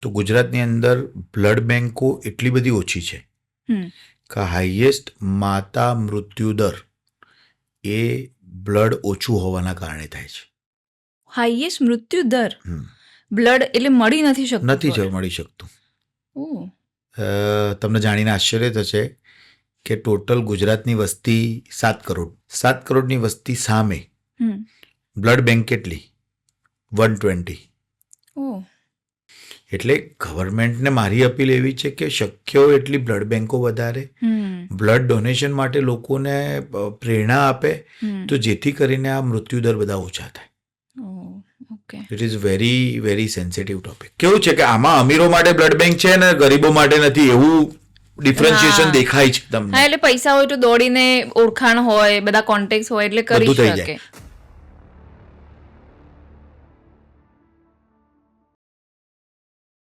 તો ગુજરાતની અંદર બ્લડ બેન્કો એટલી બધી ઓછી છે કે હાઈએસ્ટ માતા મૃત્યુ દર એ બ્લડ ઓછું હોવાના કારણે થાય છે. હાઈએસ્ટ મૃત્યુ દર બ્લડ એટલે મળી નથી મળી શકતું. ઓહ, તમને જાણીને આશ્ચર્ય થશે કે ટોટલ ગુજરાતની વસ્તી 7 કરોડ. 7 કરોડની વસ્તી સામે બ્લડ બેંક કેટલી? 120. ઓહ, એટલે ગવર્મેન્ટને મારી અપીલ એવી છે કે શક્ય હોય એટલી બ્લડ બેંકો વધારે, બ્લડ ડોનેશન માટે લોકોને પ્રેરણા આપે, તો જેથી કરીને આ મૃત્યુદર બધા ઓછા થાય. Okay. It is very very sensitive topic. કેવું છે કે આમાં અમીરો માટે બ્લડ બેંક છે ને ગરીબો માટે નથી, એવું ડિફરન્શિએશન દેખાય છે તમને. હા, એટલે પૈસા હોય તો દોડીને ઓળખાણ હોય, બધા કોન્ટેક્ટ હોય એટલે કરી બધું થઈ શકે. જાય.